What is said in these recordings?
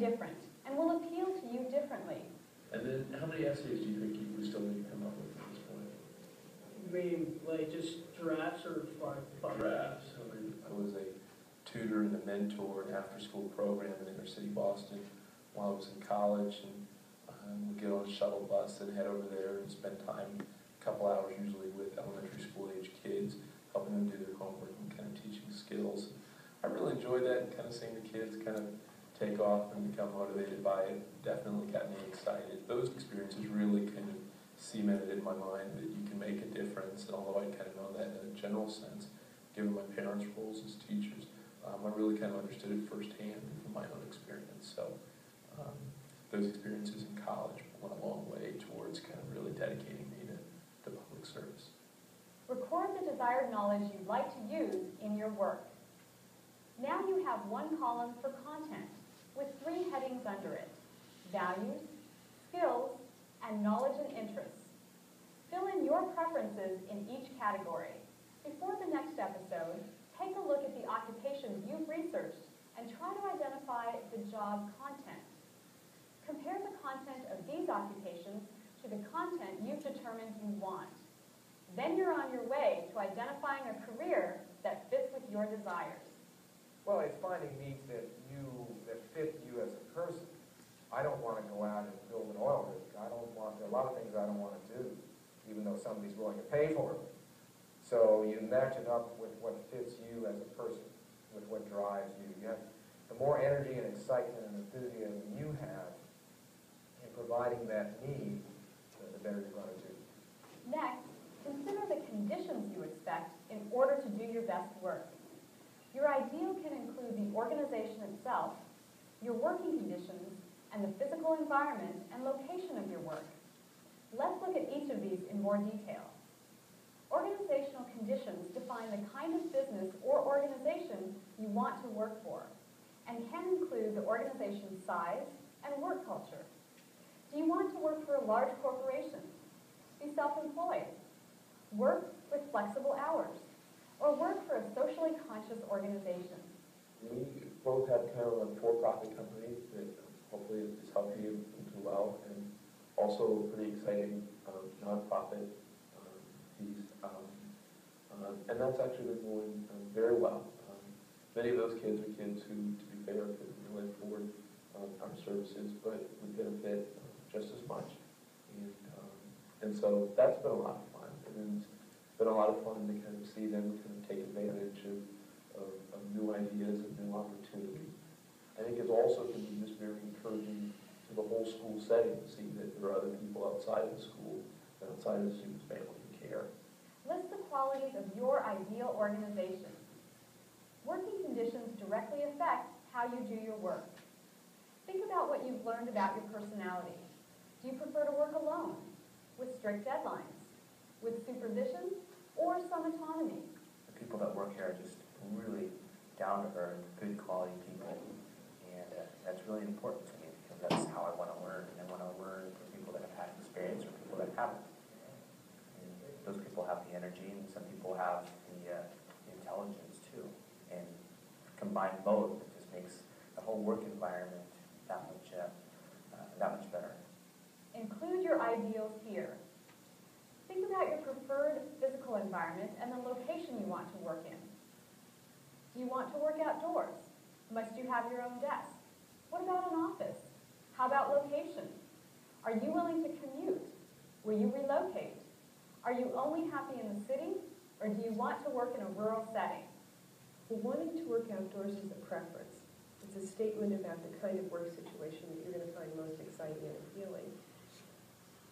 different and will appeal to you differently. And then how many essays do you think we still need to come up with at this point? You mean like just drafts or five? Drafts. I was a tutor and a mentor in after-school program in inner city Boston while I was in college, and would get on a shuttle bus and head over there and spend time, a couple hours usually, with elementary school age kids, helping them do their homework and kind of teaching skills. I really enjoyed that, and kind of seeing the kids kind of take off and become motivated by it. Definitely got me excited. Those experiences really kind of cemented in my mind that you can make a difference. And although I kind of know that in a general sense, given my parents' roles as teachers, I really kind of understood it firsthand from my own experience. So those experiences in college went a long way towards kind of really dedicating me to public service. Record the desired knowledge you'd like to use in your work. Now you have one column for content with 3 headings under it: values, skills, and knowledge and interests. Fill in your preferences in each category. Before the next episode, take a look at the occupations you've researched and try to identify the job content. Compare the content of these occupations to the content you've determined you want. Then you're on your way to identifying a career that fits with your desires. Well, it's finding needs that fit you as a person. I don't want to go out and build an oil rig. There are a lot of things I don't want to do, even though somebody's willing to pay for it. So you match it up with what fits you as a person, with what drives you. The more energy and excitement and enthusiasm you have in providing that need, the better you're going to do. Next, consider the conditions you expect in order to do your best work. Your ideal can include the organization itself, your working conditions, and the physical environment and location of your work. Let's look at each of these in more detail. Organizational conditions define the kind of business or organization you want to work for, and can include the organization's size and work culture. Do you want to work for a large corporation? Be self-employed. Work with flexible hours, or work for a socially conscious organization. We both had kind of a for-profit company that hopefully is helping you do well, and also a pretty exciting nonprofit piece. And that's actually been going very well. Many of those kids are kids who, to be fair, couldn't really afford our services, but would benefit just as much. And so that's been a lot of fun. And it's been a lot of fun to kind of see them kind of take advantage of new ideas and new opportunities. I think it's also can be just very encouraging to the whole school setting to see that there are other people outside of the school and outside of the student's family who care. List the qualities of your ideal organization. Working conditions directly affect how you do your work. Think about what you've learned about your personality. Do you prefer to work alone, with strict deadlines, with supervision, or some autonomy? The people that work here are just really down-to-earth, good quality people, and that's really important to me because that's how I want to learn. And I want to learn from people that have had experience or people that haven't. And those people have the energy, and some people have the intelligence too. And combine both, it just makes the whole work environment that much better. Include your ideals here. Think about your preferred physical environment and the location you want to work in. Do you want to work outdoors? Must you have your own desk? What about an office? How about location? Are you willing to commute? Will you relocate? Are you only happy in the city, or do you want to work in a rural setting? Well, wanting to work outdoors is a preference. It's a statement about the kind of work situation that you're going to find most exciting and appealing.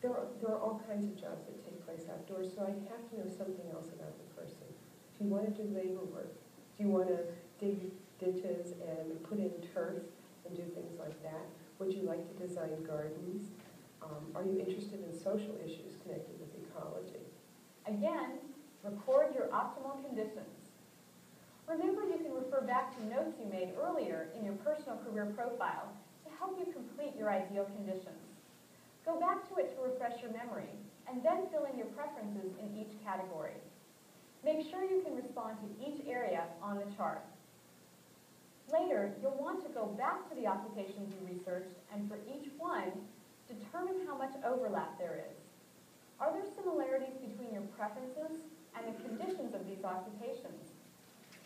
There are all kinds of jobs that take place outdoors, so I have to know something else about the person. Do you want to do labor work? Do you want to dig ditches and put in turf and do things like that? Would you like to design gardens? Are you interested in social issues connected with ecology? Again, record your optimal conditions. Remember, you can refer back to notes you made earlier in your personal career profile to help you complete your ideal conditions. Go back to it to refresh your memory, and then fill in your preferences in each category. Make sure you can respond to each area on the chart. Later, you'll want to go back to the occupations you researched and for each one, determine how much overlap there is. Are there similarities between your preferences and the conditions of these occupations?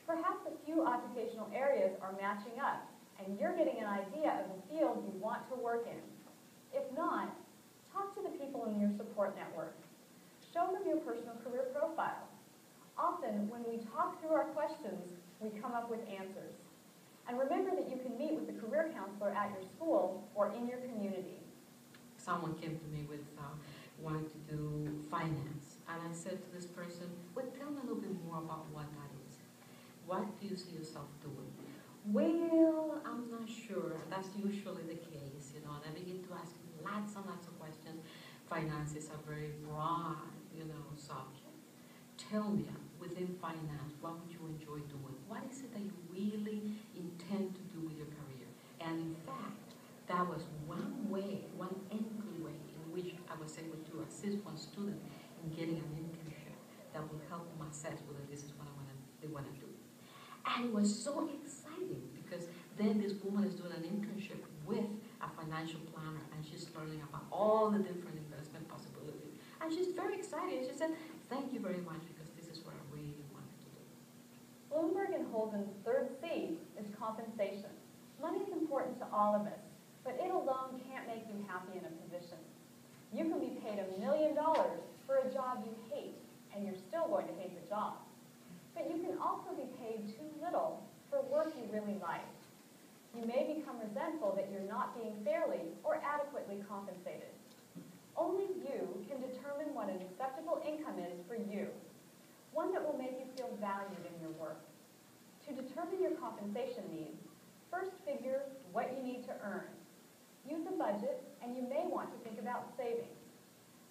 Perhaps a few occupational areas are matching up and you're getting an idea of the field you want to work in. If not, talk to the people in your support network. Show them your personal career profile. Often, when we talk through our questions, we come up with answers. And remember that you can meet with the career counselor at your school or in your community. Someone came to me with wanting to do finance, and I said to this person, well, tell me a little bit more about what that is. What do you see yourself doing? Well, I'm not sure. That's usually the case, you know, and I begin to ask lots and lots of questions. Finance is a very broad, you know, subject. Tell me, within finance, what would you enjoy doing? What is it that you really intend to do with your career? And in fact, that was one way, one entry way in which I was able to assist one student in getting an internship that will help them assess whether this is what they want to do. And it was so exciting because then this woman is doing an internship with a financial planner and she's learning about all the different investment possibilities. And she's very excited. She said, thank you very much because this is what I really wanted to do. Bloomberg and Holden's third C is compensation. Money is important to all of us, but it alone can't make you happy in a position. You can be paid $1 million for a job you hate, and you're still going to hate the job. But you can also be paid too little for work you really like. You may become resentful that you're not being fairly or adequately compensated. Only you can determine what an acceptable income is for you, one that will make you feel valued in your work. To determine your compensation needs, first figure what you need to earn. Use a budget, and you may want to think about savings.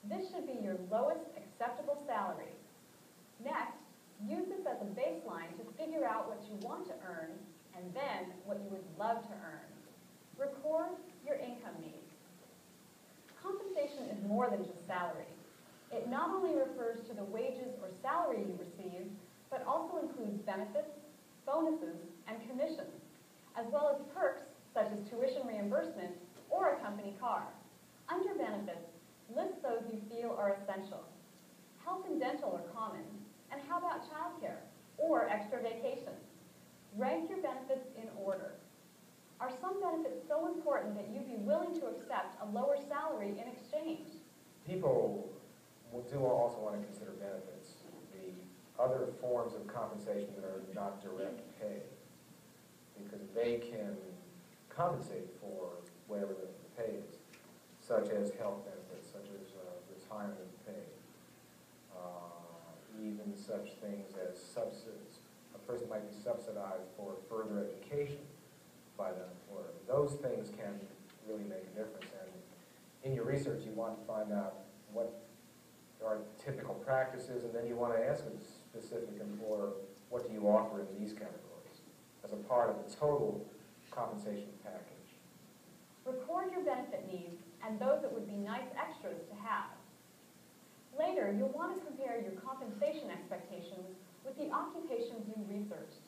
This should be your lowest acceptable salary. Next, use this as a baseline to figure out what you want to earn and then what you would love to earn. Record your income needs. Compensation is more than just salary. It not only refers to the wages or salary you receive, but also includes benefits, bonuses, and commissions, as well as perks such as tuition reimbursement or a company car. Under benefits, list those you feel are essential. Health and dental are common. And how about childcare or extra vacations? Rank your benefits in order. Are some benefits so important that you'd be willing to accept a lower salary in exchange? People do also want to consider benefits, the other forms of compensation that are not direct pay, because they can compensate for whatever the pay is, such as health benefits, such as retirement pay, even such things as subsidies. A person might be subsidized for further education by the employer. Those things can really make a difference. And in your research, you want to find out what are typical practices, and then you want to ask a specific employer, what do you offer in these categories as a part of the total compensation package? Record your benefit needs and those that would be nice extras to have. Later, you'll want to compare your compensation expectations with the occupations you researched.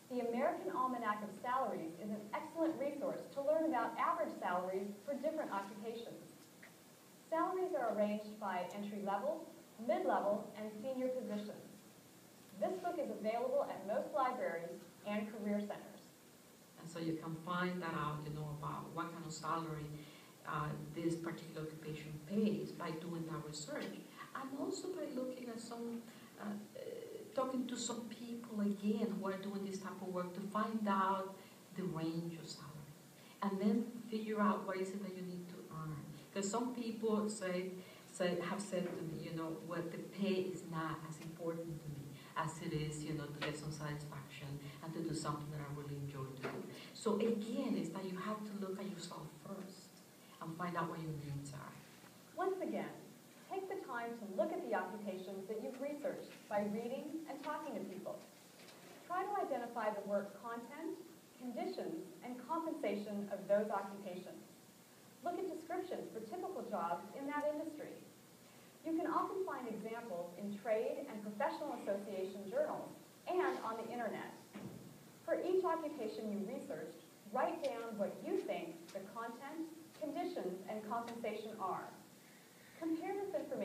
The American Almanac of Salaries is an excellent resource to learn about average salaries for different occupations. Salaries are arranged by entry level, mid-level, and senior positions. This book is available at most libraries and career centers. And so you can find that out, you know, about what kind of salary this particular occupation pays by doing that research. And also by looking at some, talking to some people again who are doing this type of work to find out the range of salary. And then figure out what is it that you need to earn. Because some people have said to me, you know, what the pay is not as important to me as it is, you know, to get some satisfaction and to do something that I really enjoy to do. So again, it's that you have to look at yourself first and find out what your needs are. Once again, take the time to look at the occupations that you've researched by reading and talking to people. Try to identify the work content, conditions, and compensation of those occupations. Look at descriptions for typical jobs in that industry. You can often find examples in trade and professional association journals and on the internet. For each occupation you researched, write down what you think the content, conditions, and compensation are. Compare this information